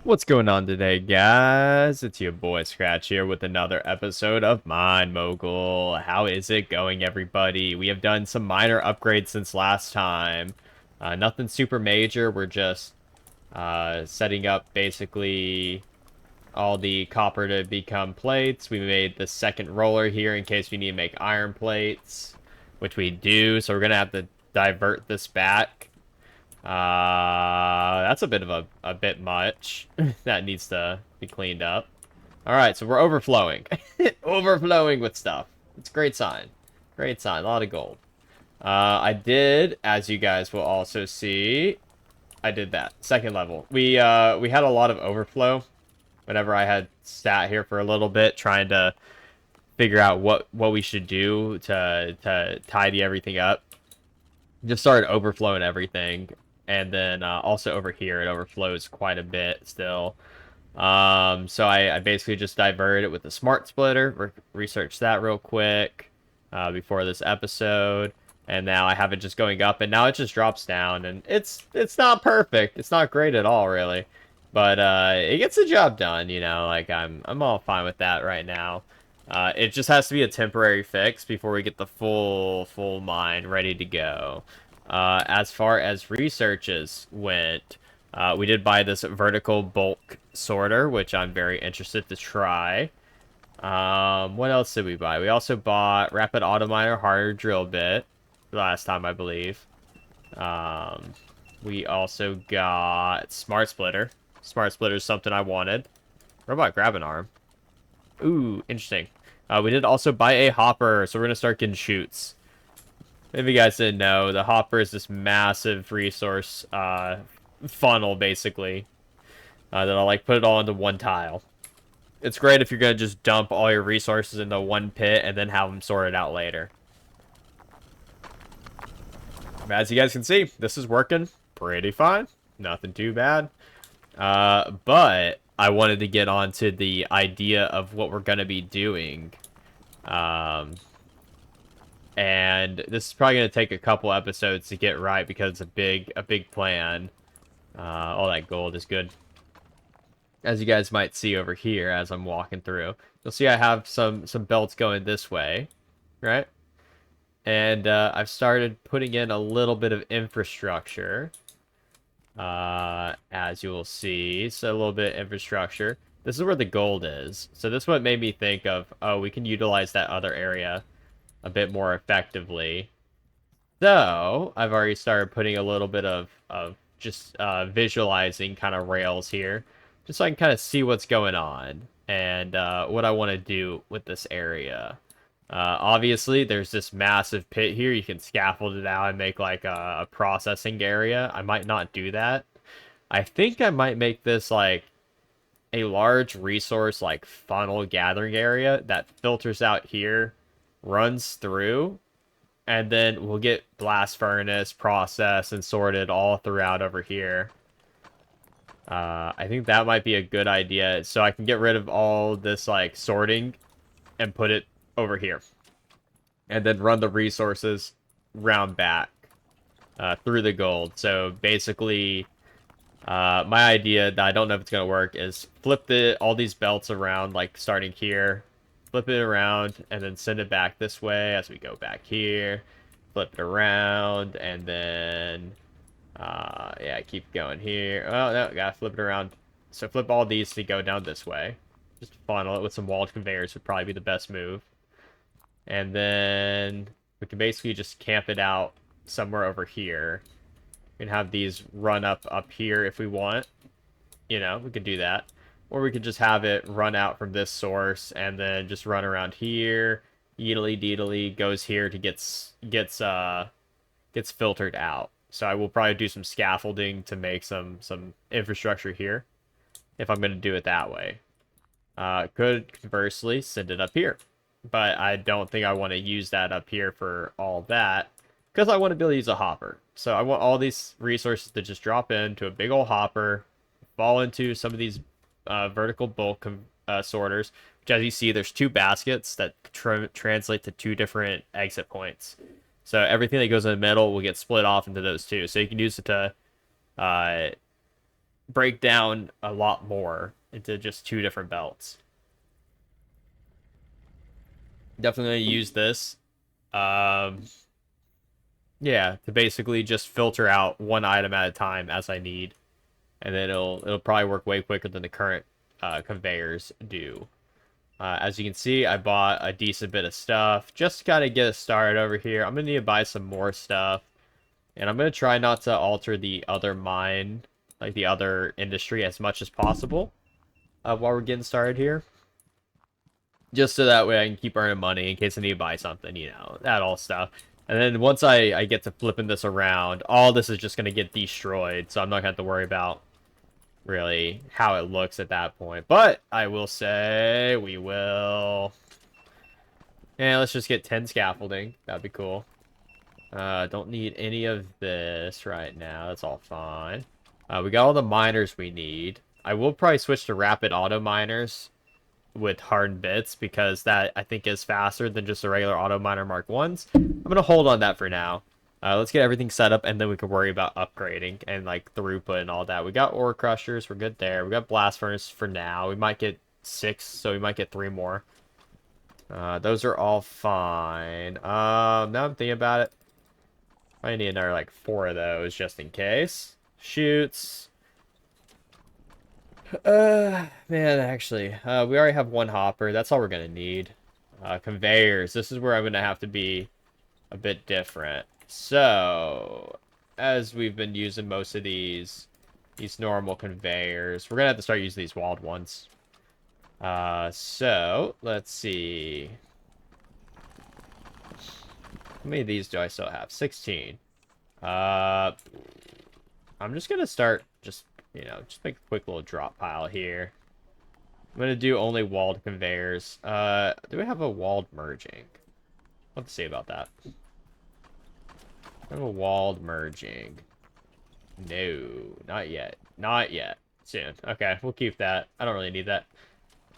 What's going on today, guys? It's your boy Scratch here with another episode of Mine Mogul. How is it going, everybody? We have done some minor upgrades since last time. Nothing super major. We're just setting up basically all the copper to become plates. We made the second roller here in case we need to make iron plates, which we do. So we're going to have to divert this back. That's a bit of a bit much. That needs to be cleaned up. All right, so we're overflowing. Overflowing with stuff. It's a great sign. Great sign. A lot of gold. I did, as you guys will also see, I did that. Second level. We had a lot of overflow whenever I had sat here for a little bit trying to figure out what we should do to tidy everything up. Just started overflowing everything, and then also over here it overflows quite a bit still. So I basically just diverted it with the smart splitter. Researched that real quick before this episode, and now I have it just going up, and now it just drops down, and it's not perfect. It's not great at all, really, but it gets the job done. You know, like I'm all fine with that right now. It just has to be a temporary fix before we get the full mine ready to go. As far as researches went, we did buy this vertical bulk sorter, which I'm very interested to try. What else did we buy? We also bought rapid auto miner, harder drill bit last time, I believe. Um, we also got smart splitter. Smart splitter is something I wanted. What about grab an arm? Ooh, interesting. We did also buy a hopper, so we're gonna start getting shoots. If you guys didn't know, the hopper is this massive resource funnel, basically, that'll like put it all into one tile. It's great if you're gonna just dump all your resources into one pit and then have them sorted out later. As you guys can see, this is working pretty fine. Nothing too bad. But I wanted to get on to the idea of what we're gonna be doing. And this is probably going to take a couple episodes to get right because it's a big plan. All that gold is good. As you guys might see over here as I'm walking through, you'll see I have some belts going this way, right? And I've started putting in a little bit of infrastructure, as you will see. So a little bit of infrastructure. This is where the gold is. So this is what made me think of, oh, we can utilize that other area a bit more effectively. So I've already started putting a little bit of just visualizing kind of rails here, just so I can kind of see what's going on and what I want to do with this area. Obviously, there's this massive pit here. You can scaffold it out and make like a processing area. I might not do that. I think I might make this like a large resource like funnel gathering area that filters out here, runs through, and then we'll get blast furnace, process, and sorted all throughout over here. I think that might be a good idea. So I can get rid of all this like sorting and put it over here. And then run the resources round back through the gold. So basically, my idea that I don't know if it's going to work is flip all these belts around, like starting here, flip it around, and then send it back this way as we go back here. Flip it around, and then, yeah, keep going here. Oh, no, gotta flip it around. So flip all these to go down this way. Just funnel it with some walled conveyors would probably be the best move. And then we can basically just camp it out somewhere over here. We can have these run up here if we want. You know, we could do that. Or we could just have it run out from this source and then just run around here. Yeedly deedly goes here to gets filtered out. So I will probably do some scaffolding to make some infrastructure here if I'm going to do it that way. Could conversely send it up here. But I don't think I want to use that up here for all that because I want to be able to use a hopper. So I want all these resources to just drop into a big old hopper, fall into some of these vertical bulk sorters, which as you see, there's two baskets that translate to two different exit points. So everything that goes in the middle will get split off into those two. So you can use it to break down a lot more into just 2 different belts. Definitely use this. Um, yeah, to basically just filter out one item at a time as I need, and then it'll probably work way quicker than the current conveyors do. As you can see, I bought a decent bit of stuff just to kind of get us started over here. I'm gonna need to buy some more stuff, and I'm gonna try not to alter the other mine, like the other industry, as much as possible while we're getting started here. Just so that way I can keep earning money in case I need to buy something, you know, that all stuff. And then once I get to flipping this around, all this is just going to get destroyed, so I'm not going to have to worry about really how it looks at that point. But I will say we will... And let's just get 10 scaffolding. That'd be cool. Don't need any of this right now. That's all fine. We got all the miners we need. I will probably switch to rapid auto miners with hardened bits because that I think is faster than just the regular auto miner Mark 1s. I'm gonna hold on that for now. Let's get everything set up and then we can worry about upgrading and like throughput and all that. We got ore crushers, we're good there. We got blast furnace for now. We might get 6, so we might get 3 more. Those are all fine. Now I'm thinking about it. I need another like 4 of those just in case. Shoots. Man, actually, we already have 1 hopper. That's all we're gonna need. Conveyors. This is where I'm gonna have to be a bit different. So, as we've been using most of these normal conveyors, we're gonna have to start using these walled ones. So let's see. How many of these do I still have? 16. I'm just gonna start just make a quick little drop pile here. I'm gonna do only walled conveyors. Do we have a walled merging? Let's see about that. I have a walled merging. No, not yet. Not yet. Soon. Okay, we'll keep that. I don't really need that.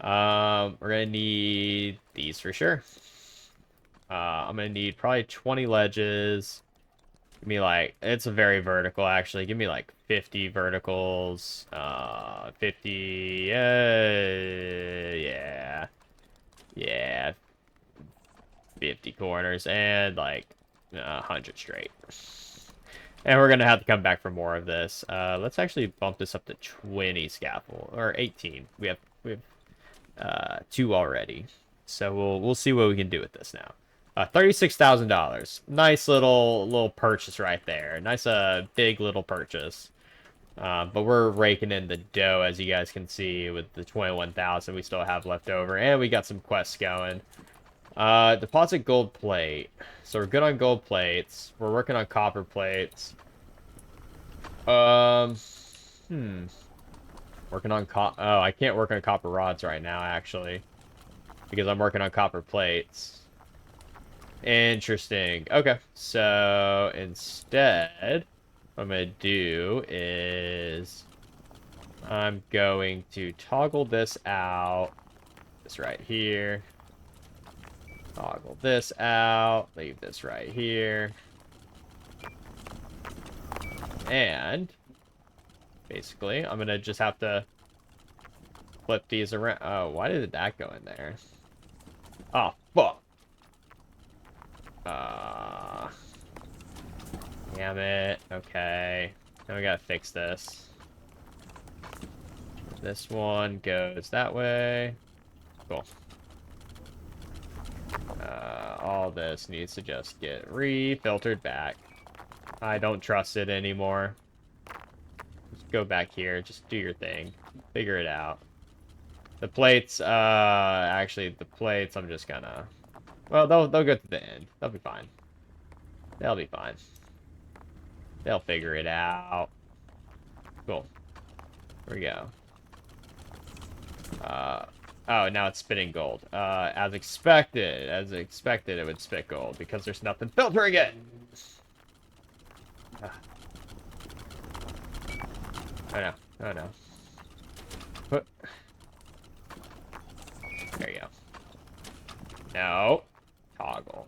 We're gonna need these for sure. I'm gonna need probably 20 ledges. Give me like, it's a very vertical actually. Give me like 50 verticals. 50, yeah. Yeah. 50 corners and like 100 straight. And we're gonna have to come back for more of this. Let's actually bump this up to 20 scaffold or 18. We have 2 already. So we'll see what we can do with this now. $36,000. Nice little purchase right there. Nice big little purchase. But we're raking in the dough, as you guys can see, with the 21,000 we still have left over, and we got some quests going. Deposit gold plate. So we're good on gold plates. We're working on copper plates. Working on oh, I can't work on copper rods right now, actually, because I'm working on copper plates. Interesting. Okay, so instead, what I'm going to do is I'm going to toggle this out. This right here. Toggle this out. Leave this right here. And basically, I'm going to just have to flip these around. Oh, why did that go in there? Oh, fuck. Damn it. Okay. Now we gotta fix this. This one goes that way. Cool. All this needs to just get re-filtered back. I don't trust it anymore. Just go back here. Just do your thing. Figure it out. The plates, actually, the plates, I'm just gonna... Well, they'll go to the end. They'll be fine. They'll be fine. They'll figure it out. Cool. Here we go. Oh, now it's spitting gold. As expected, it would spit gold because there's nothing filtering it. Oh no, oh no. There you go. No. Toggle.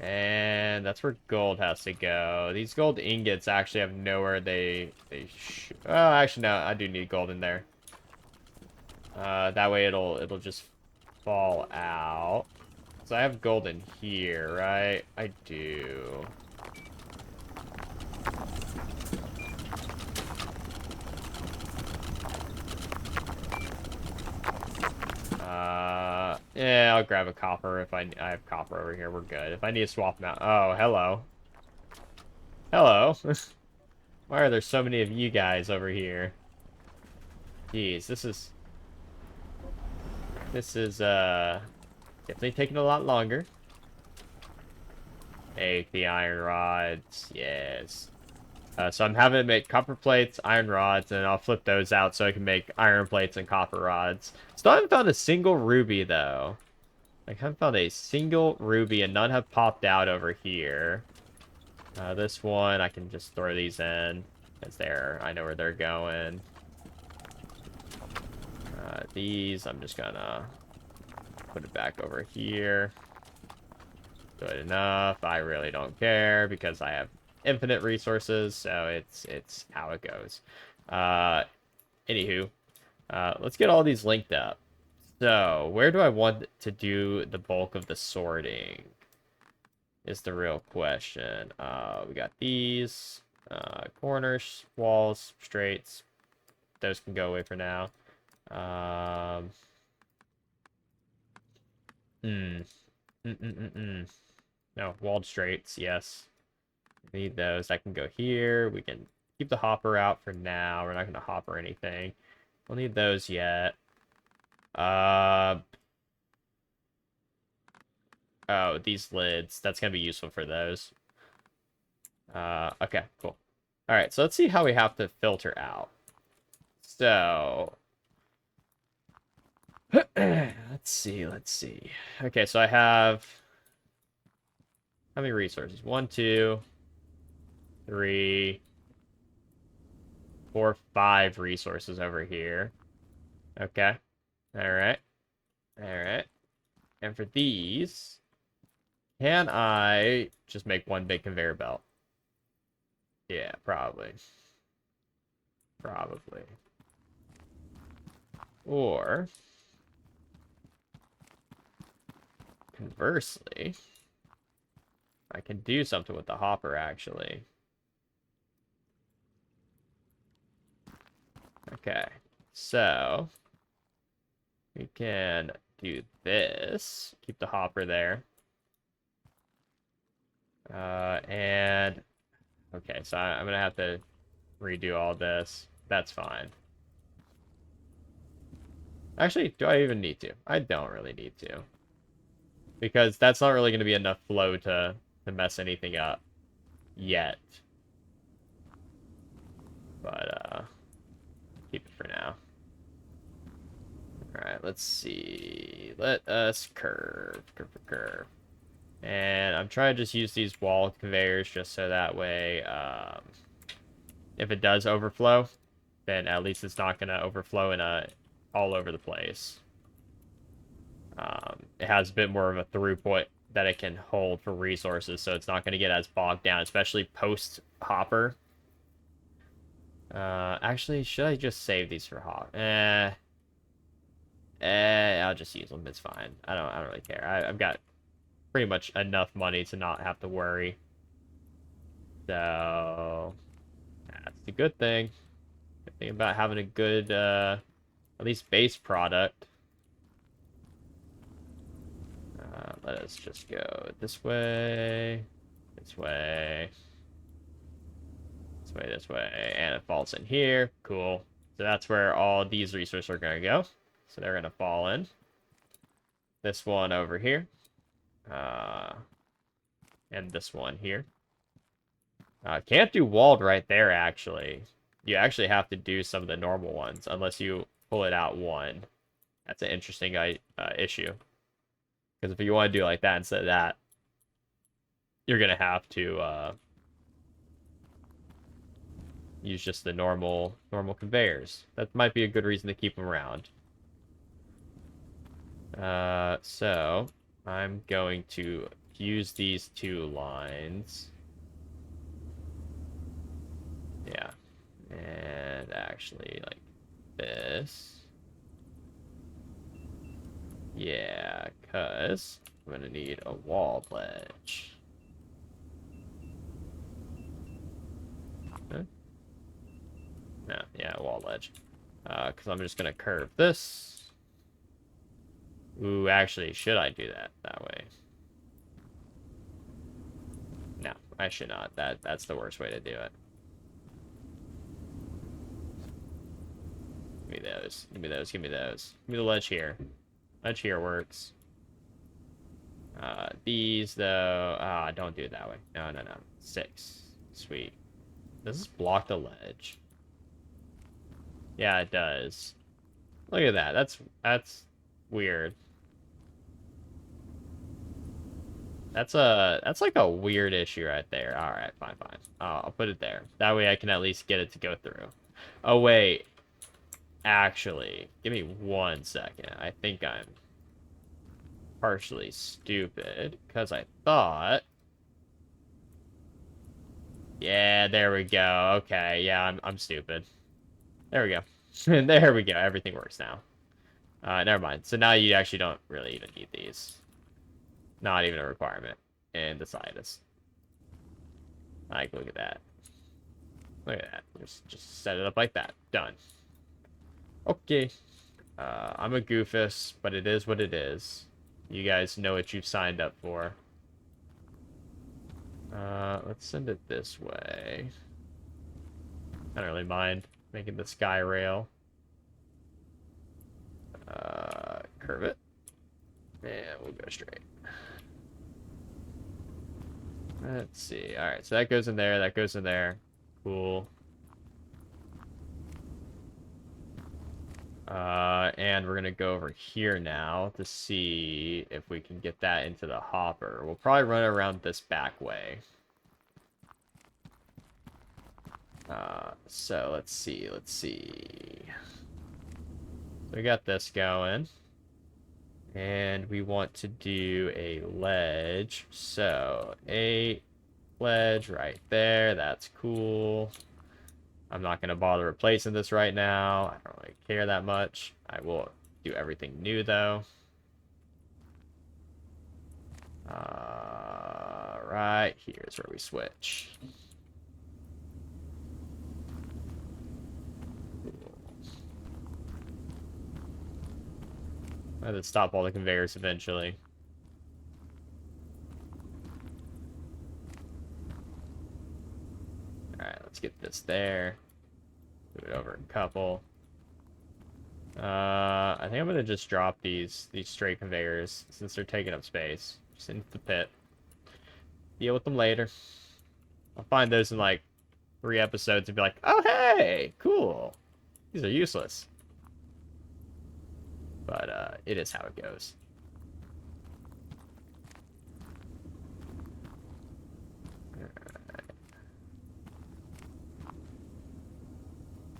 And that's where gold has to go. These gold ingots actually have nowhere oh, actually, no, I do need gold in there. That way it'll just fall out. So I have gold in here, right? I do. Yeah, I'll grab a copper if I have copper over here. We're good. If I need to swap them out. Oh, hello. Hello. Why are there so many of you guys over here? Jeez, this is definitely taking a lot longer. Take the iron rods. Yes. So I'm having to make copper plates, iron rods, and I'll flip those out so I can make iron plates and copper rods. Still haven't found a single ruby, though. I haven't found a single ruby, and none have popped out over here. This one, I can just throw these in, because I know where they're going. These, I'm just gonna put it back over here. Good enough. I really don't care, because I have infinite resources, so it's how it goes. Anywho, let's get all these linked up. So, where do I want to do the bulk of the sorting? Is the real question. We got these corners, walls, straights. Those can go away for now. Hmm. No, walled straights, yes. Need those. That can go here. We can keep the hopper out for now. We're not going to hopper anything. We'll need those yet. Oh, these lids. That's going to be useful for those. Okay, cool. All right, so let's see how we have to filter out. So, let's see. Okay, so I have how many resources? 1, 2, 3, 4, 5 resources over here. Okay. All right. All right. And for these, can I just make one big conveyor belt? Yeah, probably. Probably. Or, conversely, I can do something with the hopper, actually. Okay. So, we can do this. Keep the hopper there. And okay, so I'm gonna have to redo all this. That's fine. Actually, do I even need to? I don't really need to. Because that's not really gonna be enough flow to mess anything up yet. But keep it for now. Alright, let's see. Let us curve. And I'm trying to just use these wall conveyors just so that way, if it does overflow, then at least it's not going to overflow all over the place. It has a bit more of a throughput that it can hold for resources, so it's not going to get as bogged down, especially post-hopper. Actually, should I just save these for hopper? I'll just use them. It's fine. I don't really care. I've got pretty much enough money to not have to worry. So that's the good thing. Good thing about having a good, at least base product. Let us just go this way, this way, this way, and it falls in here. Cool. So that's where all these resources are going to go. So they're going to fall in. This one over here. And this one here. Can't do walled right there, actually. You actually have to do some of the normal ones, unless you pull it out one. That's an interesting issue. Because if you want to do like that instead of that, you're going to have to use just the normal conveyors. That might be a good reason to keep them around. So I'm going to fuse these two lines. Yeah. And actually, like this. Yeah, because I'm going to need a wall ledge. Huh? No, yeah, wall ledge. Because I'm just going to curve this. Ooh, actually, should I do that way? No, I should not. That's the worst way to do it. Give me those. Give me those. Give me those. Give me the ledge here. Ledge here works. These, though... don't do it that way. No, no, no. 6. Sweet. Does this block the ledge? Yeah, it does. Look at that. That's weird. That's like a weird issue right there. All right, fine, fine. I'll put it there. That way I can at least get it to go through. Oh, wait. Actually, give me 1 second. I think I'm partially stupid because I thought... Yeah, there we go. Okay, yeah, I'm stupid. There we go. There we go. Everything works now. Never mind. So now you actually don't really even need these. Not even a requirement. And the scientist. Like, look at that. Look at that. Just set it up like that. Done. Okay. I'm a goofus, but it is what it is. You guys know what you've signed up for. Let's send it this way. I don't really mind making the sky rail. Curve it. And we'll go straight. Let's see. All right, so that goes in there. That goes in there. Cool. And we're gonna go over here now to see if we can get that into the hopper. We'll probably run around this back way. So let's see. We got this going. And we want to do a ledge. So, a ledge right there. That's cool. I'm not going to bother replacing this right now. I don't really care that much. I will do everything new, though. Right here's where we switch. I have to stop all the conveyors eventually. Alright, let's get this there. Move it over a couple. I think I'm gonna just drop these straight conveyors since they're taking up space. Just into the pit. Deal with them later. I'll find those in like 3 episodes and be like, oh hey, cool. These are useless. But it is how it goes.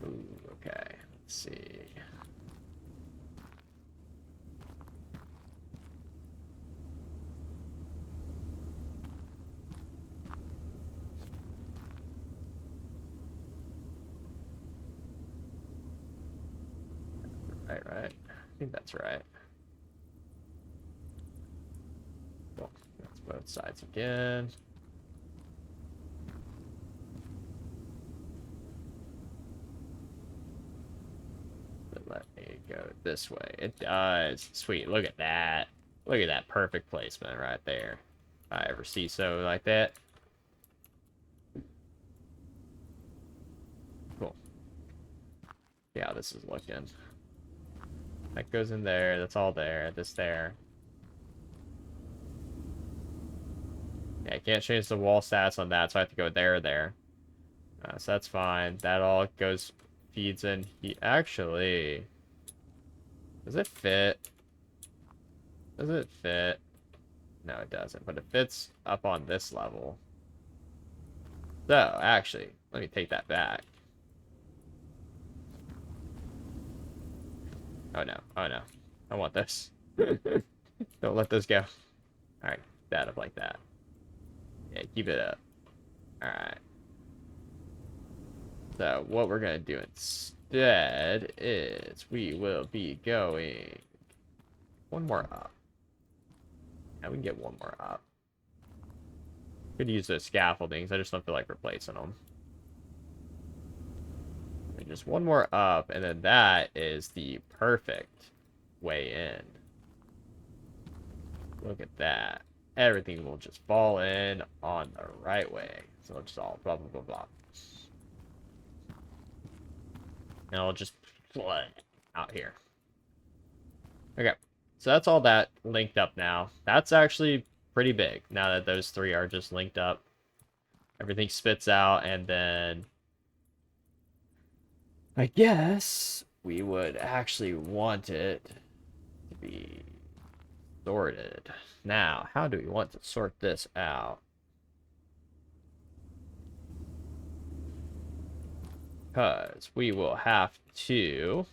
Ooh, okay, let's see. Right. I think that's right. Cool. That's both sides again. Let me go this way. It does. Sweet. Look at that. Look at that perfect placement right there. If I ever see so like that. Cool. Yeah, how this is looking. That goes in there. That's all there. This there. Yeah, I can't change the wall stats on that, so I have to go there or there. So that's fine. That all goes, feeds in. Actually, does it fit? Does it fit? No, it doesn't, but it fits up on this level. So, actually, let me take that back. Oh no, oh no. I want this. Don't let this go. Alright, that, up like that. Yeah, keep it up. Alright. So, what we're going to do instead is we will be going one more up. Yeah, we can get one more up. Could use those scaffoldings. I just don't feel like replacing them. And just one more up, and then that is the perfect way in. Look at that. Everything will just fall in on the right way. So it's all blah, blah, blah, blah. And I'll just flood out here. Okay. So that's all that linked up now. That's actually pretty big now that those three are just linked up. Everything spits out, and then I guess we would actually want it to be sorted. Now, how do we want to sort this out? Because we will have to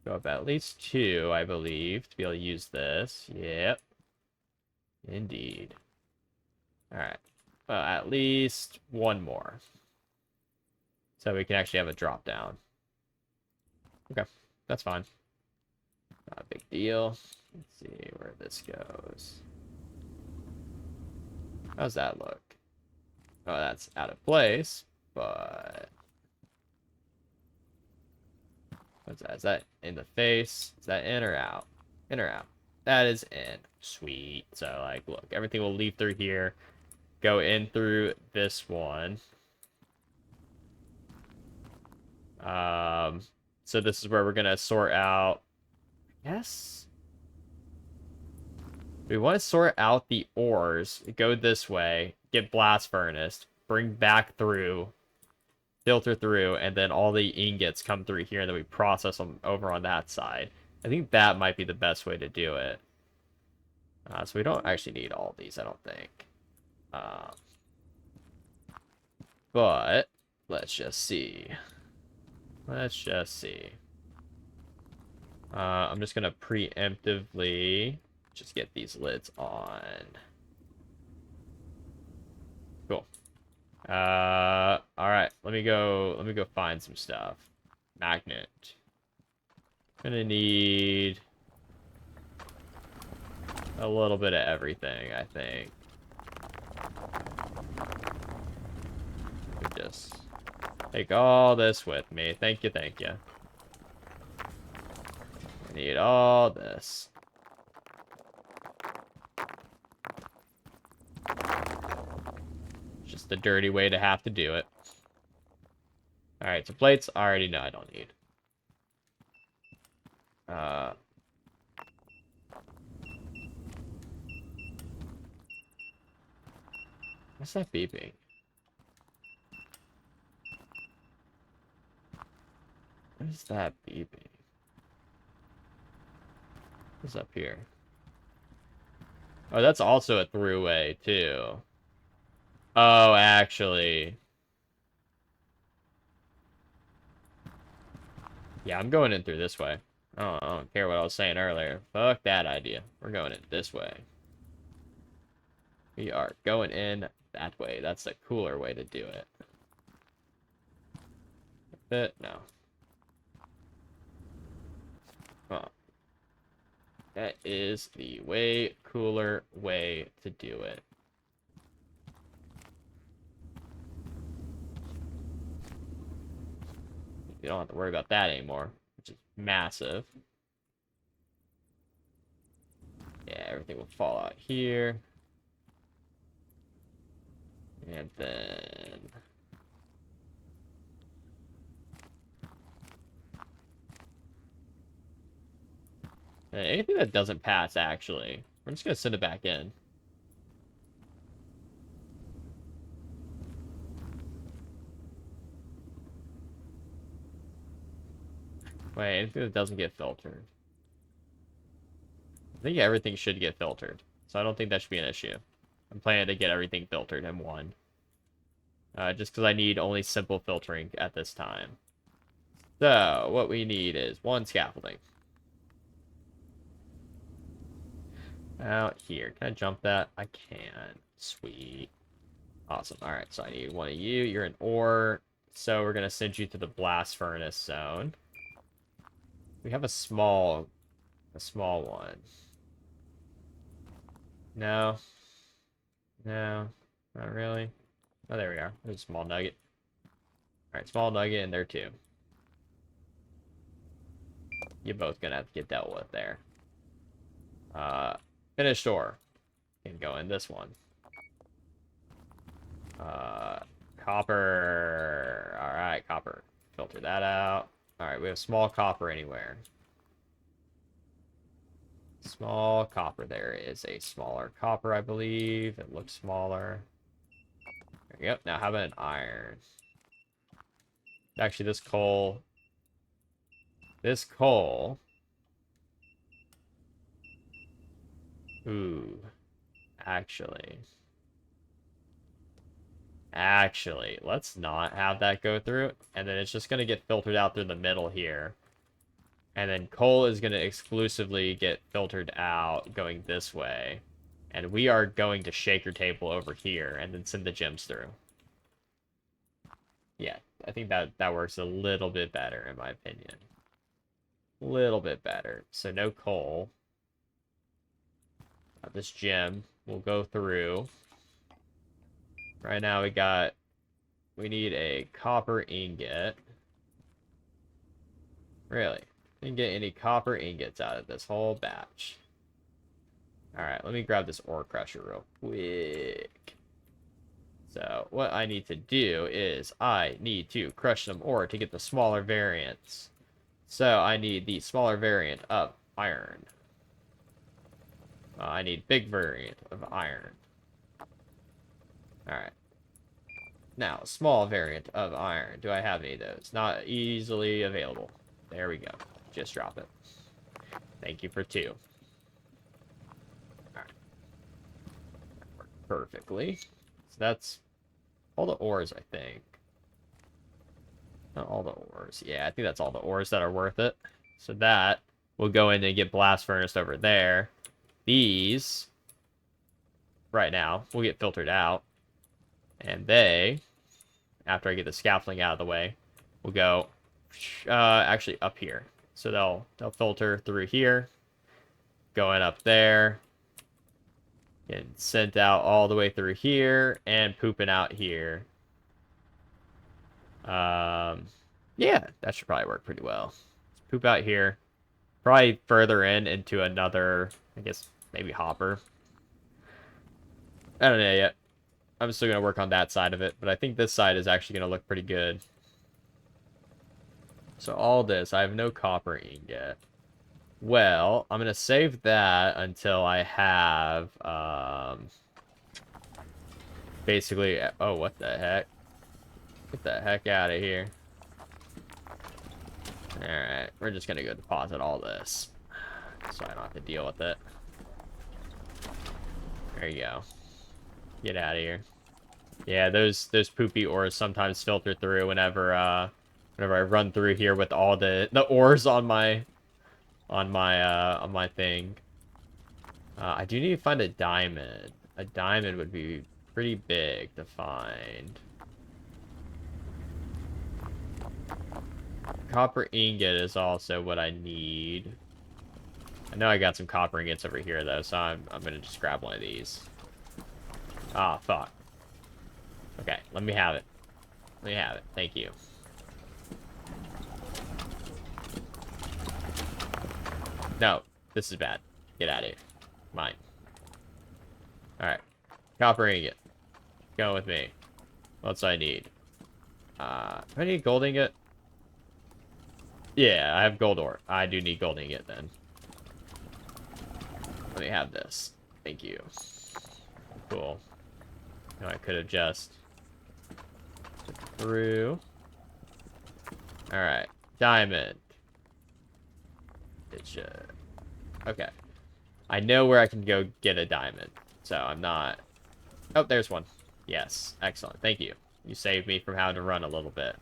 go up at least 2, I believe, to be able to use this. Yep. Indeed. Alright. Well, at least 1 more. So we can actually have a drop down. Okay. That's fine. Not a big deal. Let's see where this goes. How's that look? Oh, that's out of place, but... What's that? Is that in the face? Is that in or out? In or out? That is in. Sweet. So, like, look, everything will leave through here. Go in through this one. So this is where we're gonna sort out... Yes? We want to sort out the ores. Go this way. Get blast furnace. Bring back through. Filter through. And then all the ingots come through here. And then we process them over on that side. I think that might be the best way to do it. So we don't actually need all these, I don't think. But let's just see. Let's just see. I'm just going to preemptively just get these lids on. Cool. All right. Let me go find some stuff. Magnet. Gonna need a little bit of everything, I think. Just take all this with me. Thank you, thank you. I need all this. Just the dirty way to have to do it. Alright, so plates, I already know I don't need. What's that beeping? What is that beeping? What's up here? Oh, that's also a throughway, too. Oh, actually. Yeah, I'm going in through this way. I don't care what I was saying earlier. Fuck that idea. We're going in this way. We are going in that way. That's the cooler way to do it. No. Huh. That is the way cooler way to do it. You don't have to worry about that anymore, which is massive. Yeah, everything will fall out here. And then... anything that doesn't pass, actually, we're just going to send it back in. Wait, anything that doesn't get filtered. I think everything should get filtered, so I don't think that should be an issue. I'm planning to get everything filtered in one. Just because I need only simple filtering at this time. So, what we need is 1 scaffolding. out here. Can I jump that? I can. Sweet. Awesome. All right, so I need one of you. You're an ore. So we're gonna send you to the blast furnace zone. We have a small one. No. No. Not really. Oh, there we are. There's a small nugget. All right, small nugget in there too. You're both gonna have to get dealt with there. Finished ore. Can go in this one. Copper. All right, copper. Filter that out. All right, we have small copper anywhere. Small copper. There is a smaller copper, I believe. It looks smaller. There we go. Now, how about an iron? Actually, this coal. This coal. Ooh. Actually, let's not have that go through. And then it's just going to get filtered out through the middle here. And then coal is going to exclusively get filtered out going this way. And we are going to shaker table over here and then send the gems through. Yeah, I think that works a little bit better in my opinion. A little bit better. So no coal. This gem will go through. Right now we need a copper ingot. Really? Didn't get any copper ingots out of this whole batch. Alright, let me grab this ore crusher real quick. So, what I need to do is I need to crush some ore to get the smaller variants. So, I need the smaller variant of iron. I need big variant of iron. Alright. Now, small variant of iron. Do I have any of those? Not easily available. There we go. Just drop it. Thank you for 2. Alright. That worked perfectly. So that's all the ores, I think. Not all the ores. Yeah, I think that's all the ores that are worth it. So that will go in and get blast furnace over there. These, right now, will get filtered out. And they, after I get the scaffolding out of the way, will go actually up here. So they'll filter through here, going up there, getting sent out all the way through here, and pooping out here. Yeah, that should probably work pretty well. Let's poop out here. Probably further into another, I guess, maybe hopper. I don't know yet. I'm still going to work on that side of it, but I think this side is actually going to look pretty good. So all this, I have no copper ingot. Well, I'm going to save that until I have, basically, oh, what the heck? Get the heck out of here. Alright, we're just going to go deposit all this, so I don't have to deal with it. There you go. Get out of here. Yeah, those poopy ores sometimes filter through whenever I run through here with all the ores on my thing. I do need to find a diamond. A diamond would be pretty big to find. Copper ingot is also what I need. I know I got some copper ingots over here though, so I'm gonna just grab one of these. Ah, fuck. Okay, let me have it. Let me have it. Thank you. No, this is bad. Get out of here. Mine. Alright. Copper ingot. Go with me. What's I need? Do I need gold ingot? Yeah, I have gold ore. I do need gold ingot then. Let me have this. Thank you. Cool. No, I could have just through. Alright. Diamond. It should. Okay. I know where I can go get a diamond. So I'm not. Oh, there's one. Yes. Excellent. Thank you. You saved me from having to run a little bit.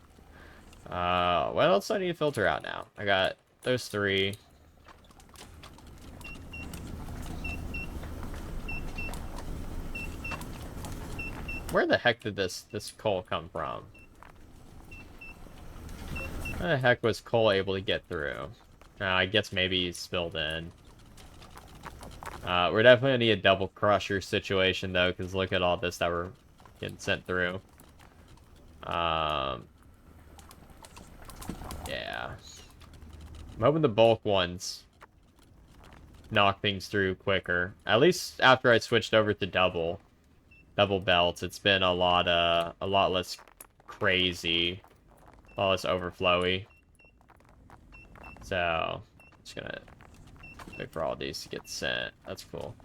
What else do I need to filter out now? I got those 3. Where the heck did this coal come from? How the heck was coal able to get through? I guess maybe he spilled in. We're definitely gonna need a double crusher situation though, because look at all this that we're getting sent through. Yeah. I'm hoping the bulk ones knock things through quicker. At least after I switched over to double belts, it's been a lot less crazy, a lot less overflowy. So, just gonna wait for all these to get sent. That's cool.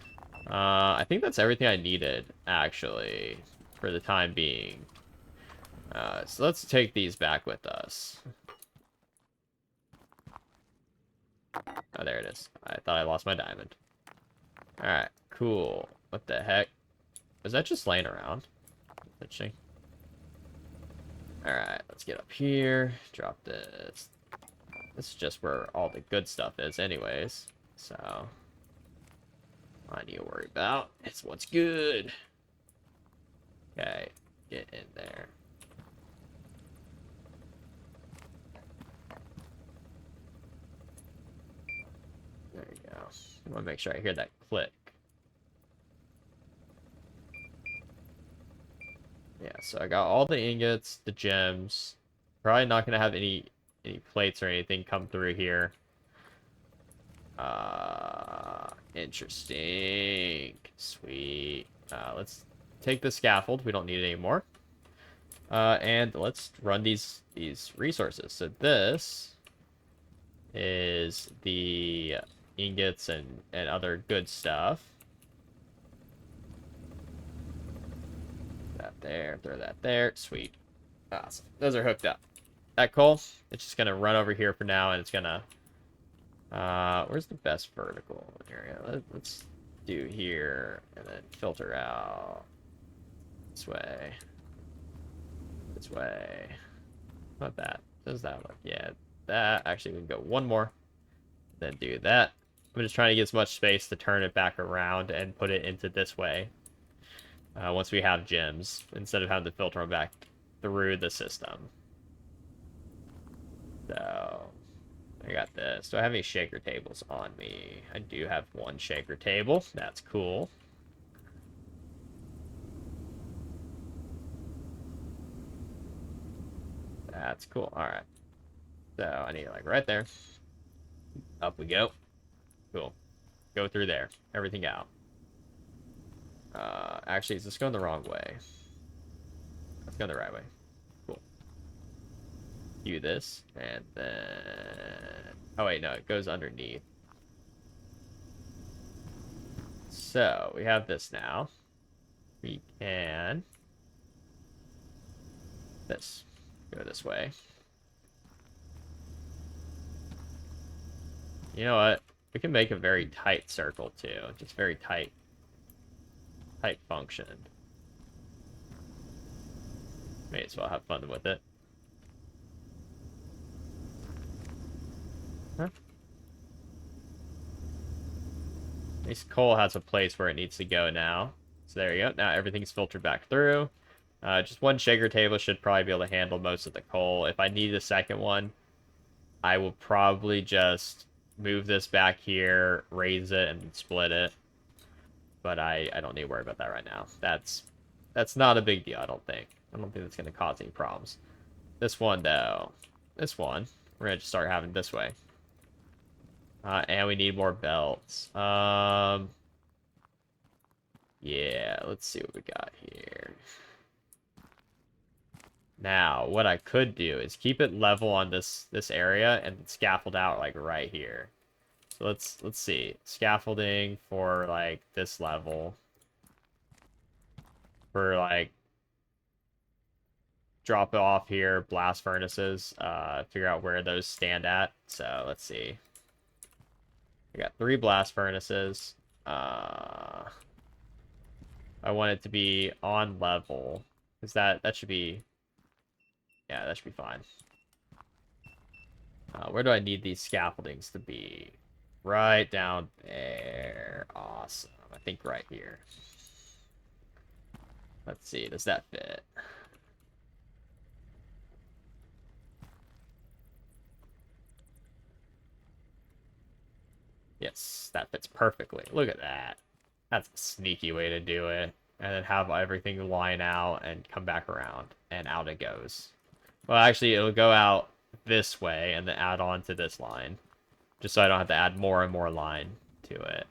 I think that's everything I needed, actually, for the time being. So let's take these back with us. Oh, there it is. I thought I lost my diamond. Alright, cool. What the heck? Was that just laying around? Interesting. Alright, let's get up here. Drop this. This is just where all the good stuff is anyways. So, all I need to worry about is what's good. Okay, get in there. There you go. I want to make sure I hear that click. Yeah, so I got all the ingots, the gems. Probably not going to have any plates or anything come through here. Interesting. Sweet. Let's take the scaffold. We don't need it anymore. And let's run these resources. So this is the ingots and other good stuff. That there, throw that there. Sweet. Awesome. Those are hooked up. That coal, it's just gonna run over here for now, and it's gonna where's the best vertical area? Let's do here and then filter out this way. This way. Not that. Does that look? Yeah, that. Actually, we can go one more. Then do that. I'm just trying to get as much space to turn it back around and put it into this way. Once we have gems, instead of having to filter them back through the system. So, I got this. Do I have any shaker tables on me? I do have one shaker table. That's cool. That's cool. Alright. So, I need it like right there. Up we go. Cool. Go through there. Everything out. Actually, is this going the wrong way? Let's go the right way. Cool. Do this, and then... Oh, wait, no, it goes underneath. So, we have this now. We can... This. Go this way. You know what? We can make a very tight circle, too. Just very tight. Tight function. May as well have fun with it. Huh? At least coal has a place where it needs to go now. So there you go. Now everything's filtered back through. Just one shaker table should probably be able to handle most of the coal. If I need a second one, I will probably just move this back here, raise it, and split it. But I don't need to worry about that right now. That's not a big deal, I don't think. I don't think that's going to cause any problems. This one, though. This one, we're going to just start having this way. And we need more belts. Yeah, let's see what we got here. Now, what I could do is keep it level on this area and scaffold out like right here. So let's see. Scaffolding for like this level. For like drop it off here, blast furnaces, figure out where those stand at. So let's see. We got 3 blast furnaces. I want it to be on level. Because that should be... Yeah, that should be fine. Where do I need these scaffoldings to be? Right down there. Awesome. I think right here. Let's see, does that fit? Yes, that fits perfectly. Look at that. That's a sneaky way to do it. And then have everything line out and come back around. And out it goes. Well, actually, it'll go out this way and then add on to this line. Just so I don't have to add more and more line to it.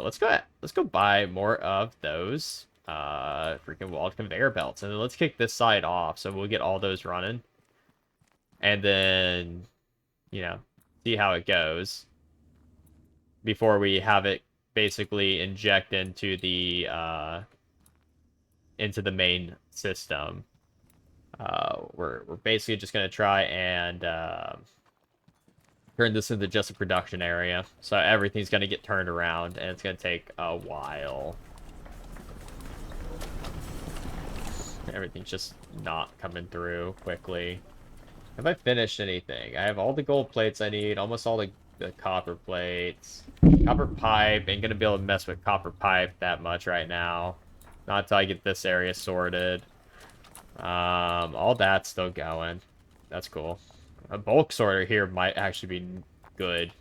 Let's go buy more of those freaking walled conveyor belts. And then let's kick this side off so we'll get all those running. And then, you know, see how it goes before we have it basically inject into the main system. We're basically just gonna try and turn this into just a production area, so everything's gonna get turned around, and it's gonna take a while. Everything's just not coming through quickly. Have I finished anything? I have all the gold plates I need, almost all the copper plates. Copper pipe, ain't gonna be able to mess with copper pipe that much right now. Not until I get this area sorted. All that's still going. That's cool. A bulk sorter here might actually be good.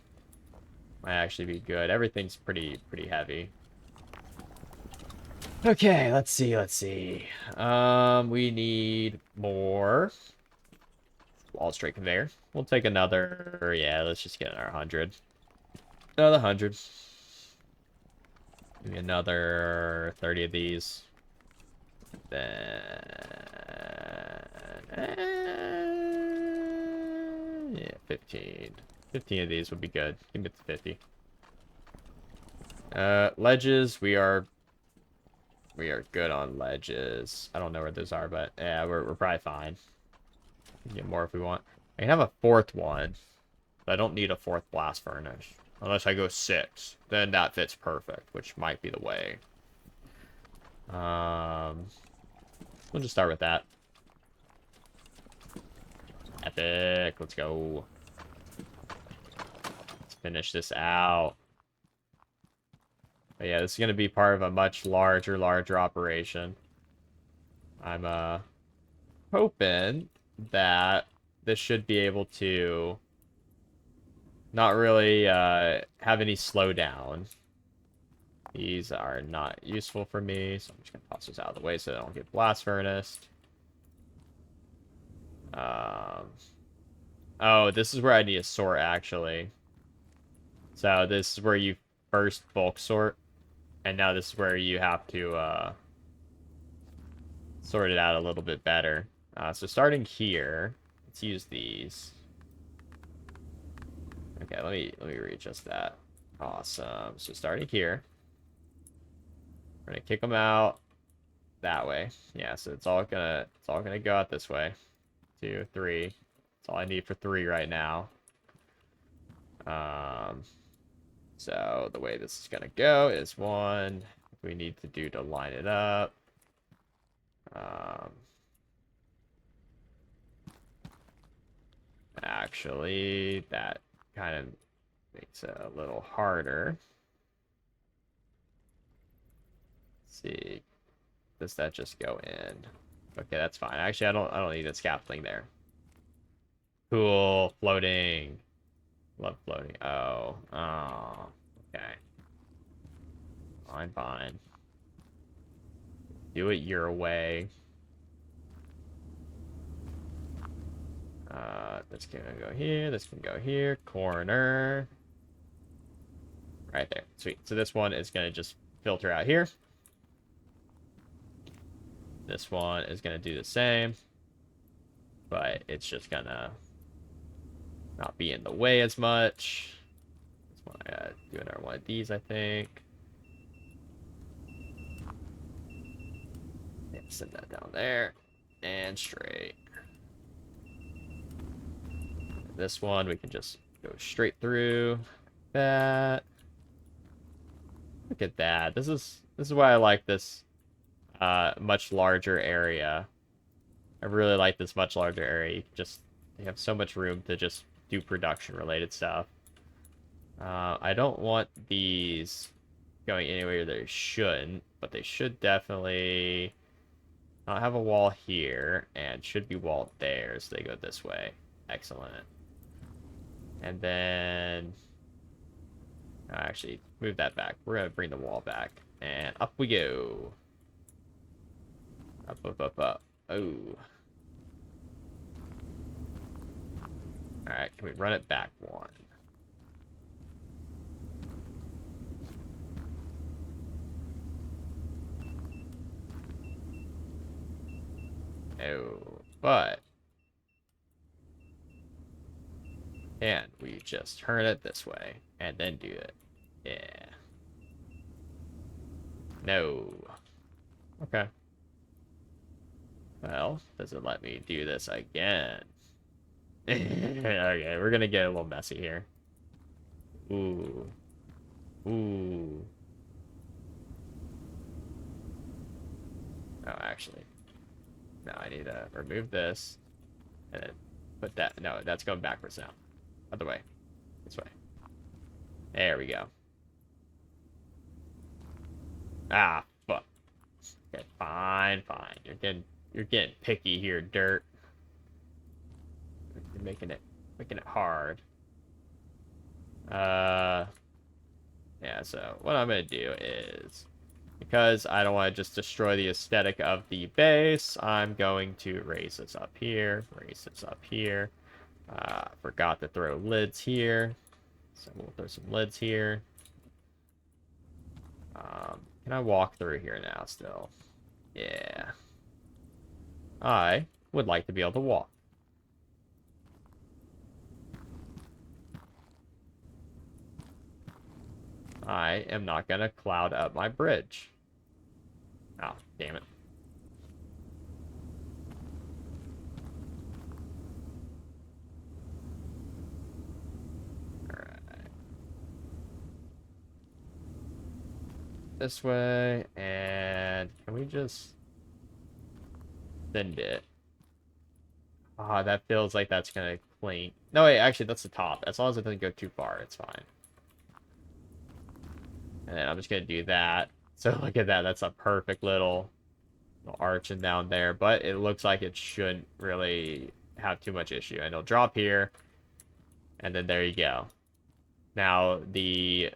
Might actually be good. Everything's pretty heavy. Okay, let's see. We need more wall straight conveyor. We'll take another, yeah, let's just get our 100. Another 100. Maybe another 30 of these. Then... yeah, 15. 15 of these would be good. Give me the 50. Ledges, we are good on ledges. I don't know where those are, but yeah, we're probably fine. We can get more if we want. I can have a fourth one, but I don't need a fourth blast furnace. Unless I go 6. Then that fits perfect, which might be the way. We'll just start with that. Epic. Let's go. Let's finish this out. But yeah, this is going to be part of a much larger operation. I'm hoping that this should be able to not really have any slowdown. These are not useful for me, so I'm just going to toss this out of the way so I don't get blast furnace. Oh, this is where I need to sort, actually. So this is where you first bulk sort, and now this is where you have to sort it out a little bit better. So starting here, let's use these. Okay, let me readjust that. Awesome. So starting here, we're gonna kick them out that way. Yeah, so it's all gonna go out this way. 2, 3. That's all I need for 3 right now. So the way this is gonna go is 1. We need to do to line it up. Actually, that kind of makes it a little harder. Let's see. Does that just go in? Okay, that's fine. Actually, I don't need a scaffolding there. Cool. Floating. Love floating. Oh. Oh. Okay. Fine. Do it your way. This can go here. This can go here. Corner. Right there. Sweet. So this one is going to just filter out here. This one is going to do the same. But it's just going to not be in the way as much. This one, I gotta do another one of these, I think. Yeah, send that down there. And straight. This one, we can just go straight through that. Look at that. This is why I like this much larger area. I really like this much larger area. You have so much room to just do production related stuff. I don't want these going anywhere they shouldn't, but they should definitely I'll have a wall here, and should be walled there, so they go this way. Excellent. And then... actually, move that back. We're going to bring the wall back. And up we go. Up, up, up, up. Oh. Alright, can we run it back one? No, but... and we just turn it this way, and then do it. Yeah. No. Okay. Well, does it let me do this again? Okay, we're gonna get a little messy here. Ooh. Ooh. Oh, actually. No, I need to remove this. And then put that. No, that's going backwards now. Other way. This way. There we go. Ah, fuck. Okay, fine, fine. You're getting picky here, dirt. You're making it hard. Yeah, so what I'm gonna do is, because I don't want to just destroy the aesthetic of the base, I'm going to raise this up here, raise this up here. Forgot to throw lids here, so we'll throw some lids here. Can I walk through here now still? Yeah. I would like to be able to walk. I am not going to cloud up my bridge. Oh, damn it. Alright. This way, and can we just send it? Ah, that feels like that's going to clean. No, wait, actually, that's the top. As long as it doesn't go too far, it's fine. And then I'm just going to do that. So look at that. That's a perfect little arching down there. But it looks like it shouldn't really have too much issue. And it'll drop here. And then there you go. Now the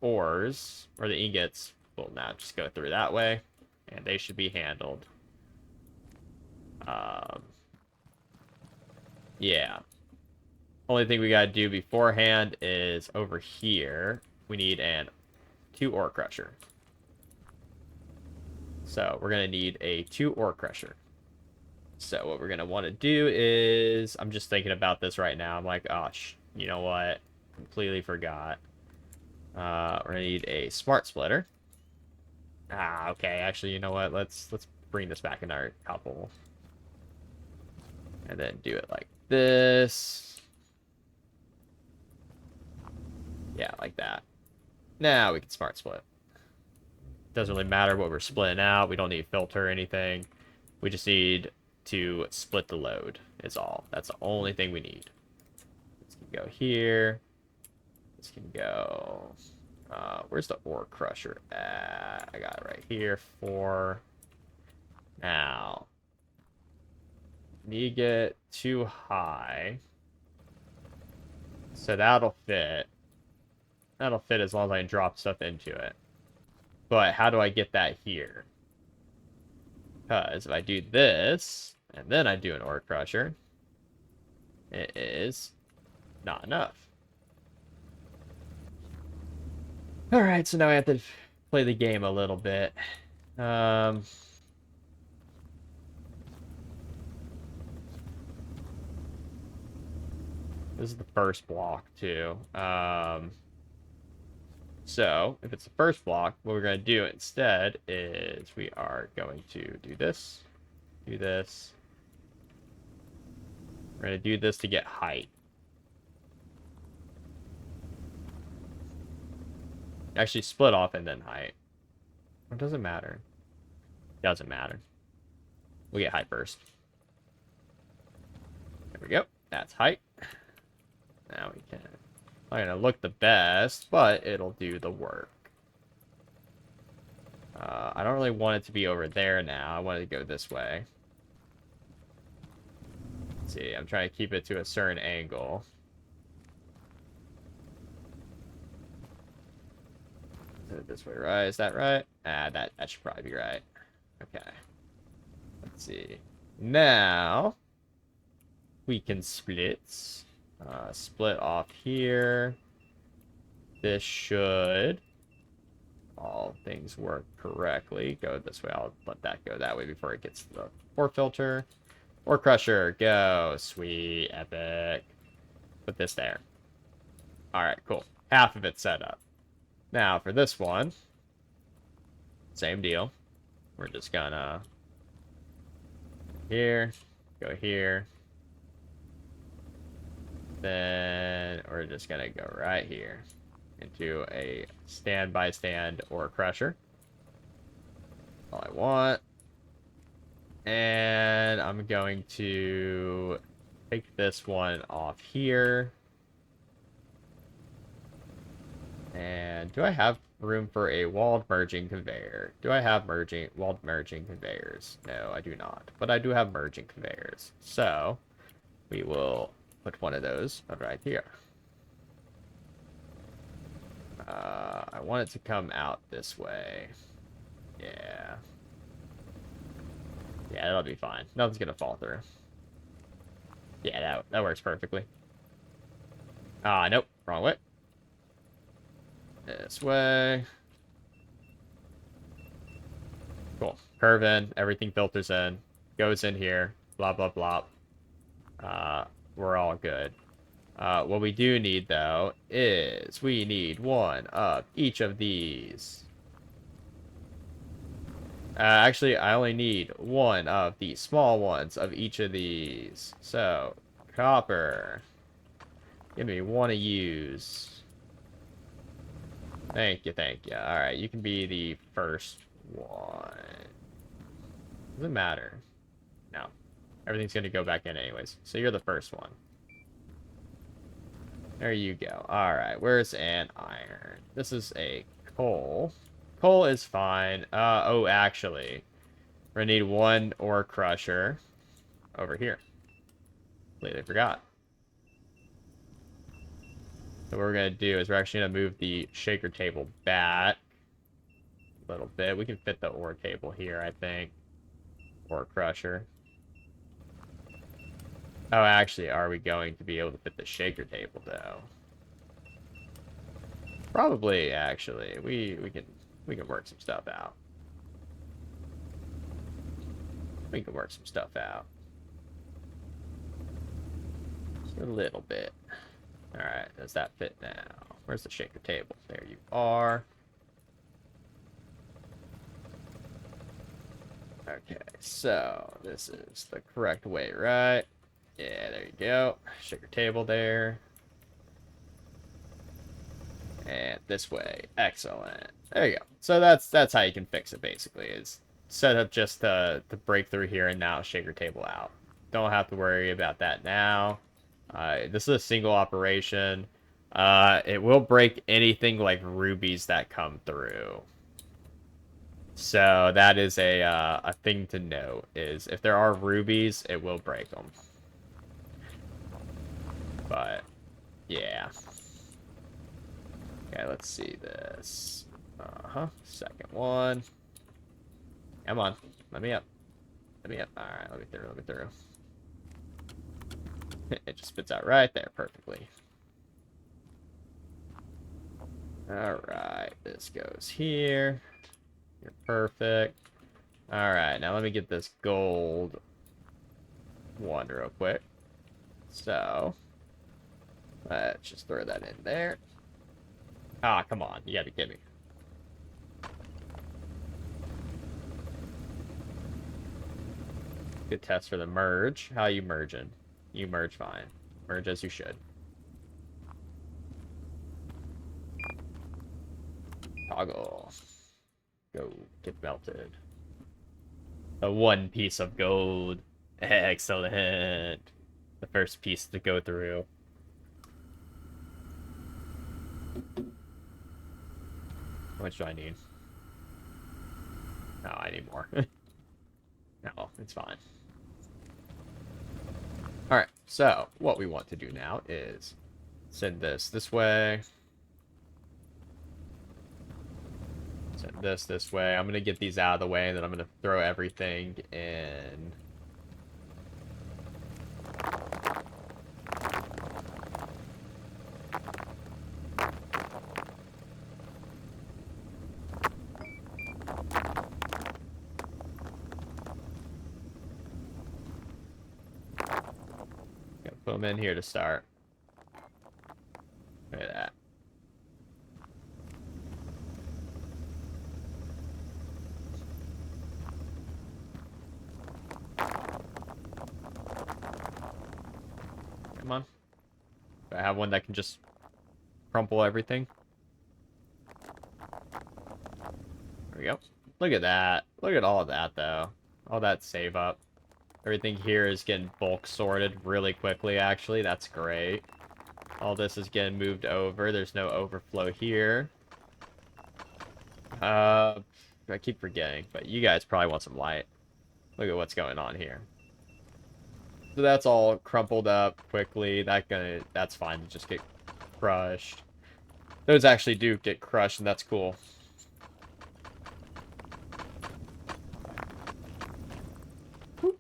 ores, or the ingots, will now just go through that way. And they should be handled. Yeah. Only thing we got to do beforehand is over here. We need an 2 ore crusher. So we're going to need a 2 ore crusher. So what we're going to want to do is, I'm just thinking about this right now. I'm like, oh, you know what? Completely forgot. We're going to need a smart splitter. Ah, okay. Actually, you know what? Let's bring this back in our couple. And then do it like this. Yeah, like that. Now we can smart split. Doesn't really matter what we're splitting out. We don't need filter or anything. We just need to split the load is all. That's the only thing we need. This can go here. This can go... where's the ore crusher at? I got it right here. 4. Now, need to get too high. So that'll fit. That'll fit as long as I can drop stuff into it. But how do I get that here? Because if I do this, and then I do an ore crusher, it is not enough. Alright, so now I have to play the game a little bit. This is the first block, too. So, if it's the first block, what we're going to do instead is we are going to do this, do this. We're going to do this to get height. Actually, split off and then height. It doesn't matter. Doesn't matter. We'll get height first. There we go. That's height. Now we can... Not gonna look the best, but it'll do the work. I don't really want it to be over there now. I want it to go this way. Let's see, I'm trying to keep it to a certain angle. This way, right? Is that right? That should probably be right. Okay. Let's see. Now we can split. Split off here. This should, all things work correctly, go this way. I'll let that go that way before it gets to the ore filter. Ore crusher, go. Sweet, epic. Put this there. All right, cool. Half of it set up. Now for this one, same deal. We're just gonna here, go here. Then we're just gonna go right here into a stand ore crusher. All I want. And I'm going to take this one off here. And do I have room for a walled merging conveyor? Do I have walled merging conveyors? No, I do not. But I do have merging conveyors. So we will put one of those right here. I want it to come out this way. Yeah. Yeah, that'll be fine. Nothing's gonna fall through. Yeah, that works perfectly. Nope. Wrong way. This way. Cool. Curve in. Everything filters in. Goes in here. Blah, blah, blah. We're all good. What we do need, though, is we need one of each of these. Actually, I only need one of the small ones of each of these. So, copper. Give me one of yous. Thank you, thank you. Alright, you can be the first one. Doesn't matter. No. Everything's going to go back in anyways. So you're the first one. There you go. Alright, where's an iron? This is a coal. Coal is fine. Oh, actually. We're going to need one ore crusher over here. Completely forgot. So what we're going to do is we're actually going to move the shaker table back a little bit. We can fit the ore table here, I think. Ore crusher. Oh, actually, are we going to be able to fit the shaker table, though? Probably, actually. We can work some stuff out. We can work some stuff out. Just a little bit. Alright, does that fit now? Where's the shaker table? There you are. Okay, so this is the correct way, right? Yeah, there you go. Shaker table there. And this way. Excellent. There you go. So that's how you can fix it, basically, is set up just to break through here and now shaker table out. Don't have to worry about that now. This is a single operation. It will break anything like rubies that come through. So that is a thing to note, is if there are rubies, it will break them. But, yeah. Okay, let's see this. Second one. Come on. Let me up. Let me up. Alright, let me through, let me through. It just spits out right there perfectly. Alright, this goes here. You're perfect. Alright, now let me get this gold one real quick. So, let's just throw that in there. Ah, come on. You gotta get me. Good test for the merge. How you merging? You merge fine. Merge as you should. Toggle. Go. Get melted. A one piece of gold. Excellent. The first piece to go through. How much do I need? No, I need more. No, it's fine. Alright, so what we want to do now is send this way. Send this way. I'm going to get these out of the way, and then I'm going to throw everything in. Gotta put them in here to start. Look at that. Come on. Do I have one that can just crumple everything? There we go. Look at that. Look at all of that, though. All that save up. Everything here is getting bulk sorted really quickly, actually. That's great. All this is getting moved over. There's no overflow here. I keep forgetting, but you guys probably want some light. Look at what's going on here. So that's all crumpled up quickly. That's fine to just get crushed. Those actually do get crushed, and that's cool. Whoop.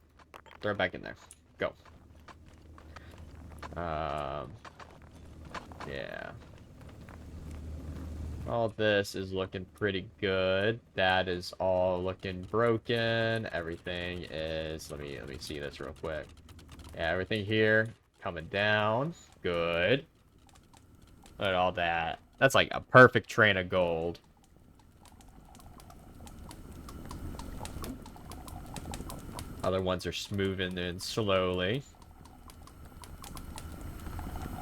Throw it back in there. Go. Yeah. All this is looking pretty good. That is all looking broken. Everything is... Let me see this real quick. Yeah, everything here coming down. Good. Look at all that. That's like a perfect train of gold. Other ones are moving in slowly.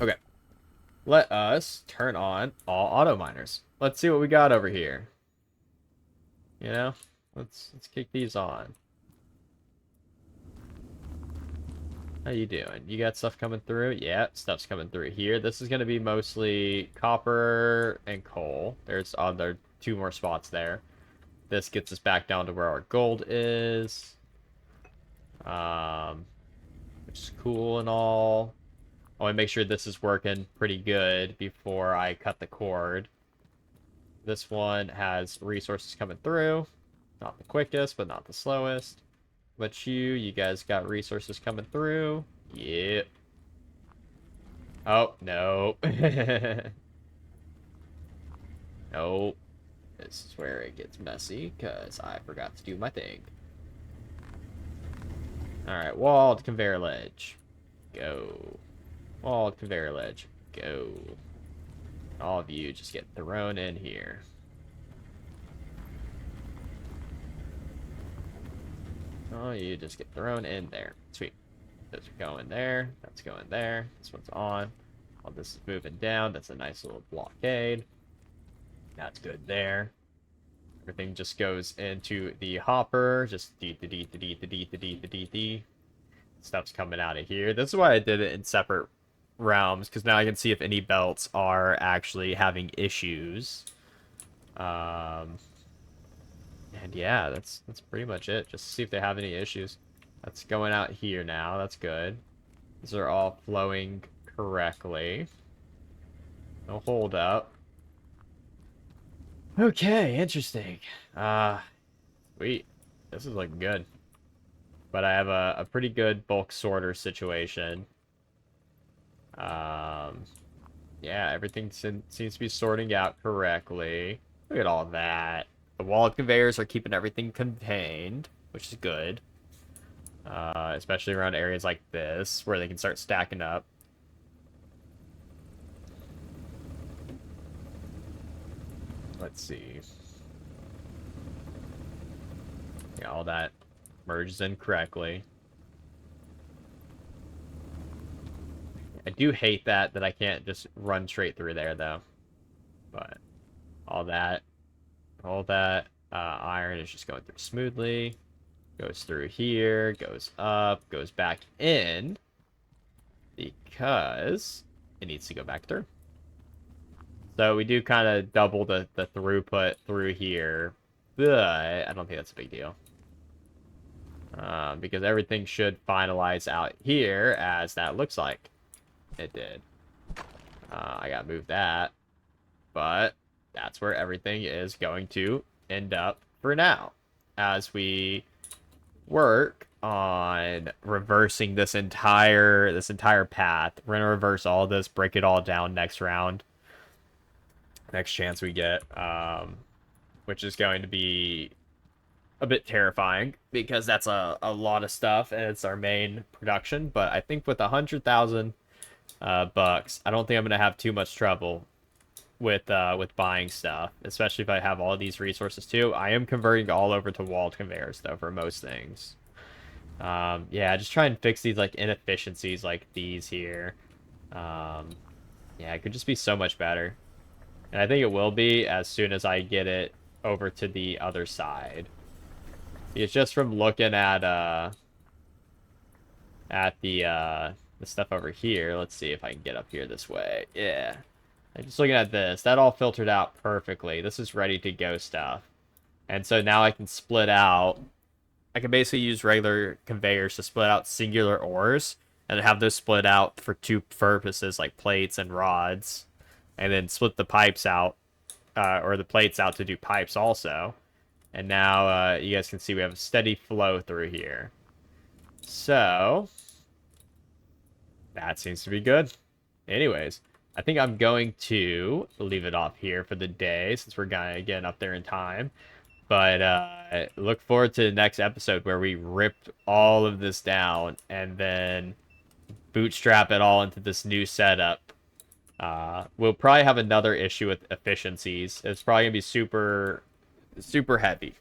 Okay. Let us turn on all auto miners. Let's see what we got over here. You know? Let's kick these on. How you doing? You got stuff coming through? Yeah, stuff's coming through here. This is going to be mostly copper and coal. There's other 2 more spots there. This gets us back down to where our gold is. Which is cool and all. I want to make sure this is working pretty good before I cut the cord. This one has resources coming through. Not the quickest, but not the slowest. But you guys got resources coming through. Yep. Oh, no. Nope. This is where it gets messy, because I forgot to do my thing. Alright, walled conveyor ledge. Go. Walled conveyor ledge. Go. All of you just get thrown in here. Oh, you just get thrown in there. Sweet. Those are going there. That's going there. This one's on. All this is moving down. That's a nice little blockade. That's good there. Everything just goes into the hopper. Just D. Stuff's coming out of here. This is why I did it in separate realms, because now I can see if any belts are actually having issues. And yeah, that's pretty much it. Just see if they have any issues. That's going out here now. That's good. These are all flowing correctly. No hold up. Okay, interesting. Sweet. This is looking good. But I have a pretty good bulk sorter situation. Yeah, everything seems to be sorting out correctly. Look at all that. The walled conveyors are keeping everything contained, which is good. Especially around areas like this, where they can start stacking up. Let's see. Yeah, all that merges in correctly. I do hate that I can't just run straight through there, though. But all that iron is just going through smoothly. Goes through here, goes up, goes back in, because it needs to go back through. So we do kind of double the throughput through here but I don't think that's a big deal. Because everything should finalize out here as that looks like it did. I gotta move that, but that's where everything is going to end up for now as we work on reversing this entire path. We're gonna reverse all this, break it all down next round, next chance we get, which is going to be a bit terrifying because that's a lot of stuff and it's our main production. But I think with 100,000 bucks, I don't think I'm gonna have too much trouble with buying stuff, especially if I have all these resources too. I am converting all over to walled conveyors though for most things. Yeah, just try and fix these like inefficiencies like these here. Yeah, it could just be so much better. And I think it will be as soon as I get it over to the other side. It's just from looking at the stuff over here. Let's see if I can get up here this way. Yeah. And just looking at this, that all filtered out perfectly. This is ready to go stuff. And so now I can split out. I can basically use regular conveyors to split out singular ores and have those split out for two purposes like plates and rods. And then split the pipes out, or the plates out to do pipes also. And now you guys can see we have a steady flow through here. So, that seems to be good. Anyways, I think I'm going to leave it off here for the day since we're getting up there in time. But look forward to the next episode where we rip all of this down and then bootstrap it all into this new setup. We'll probably have another issue with efficiencies. It's probably going to be super heavy.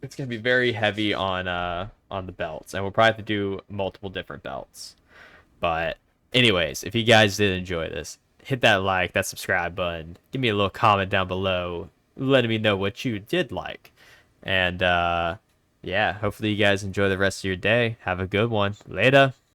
It's going to be very heavy on the belts. And we'll probably have to do multiple different belts. But anyways, if you guys did enjoy this, hit that like, that subscribe button. Give me a little comment down below letting me know what you did like. And yeah, hopefully you guys enjoy the rest of your day. Have a good one. Later.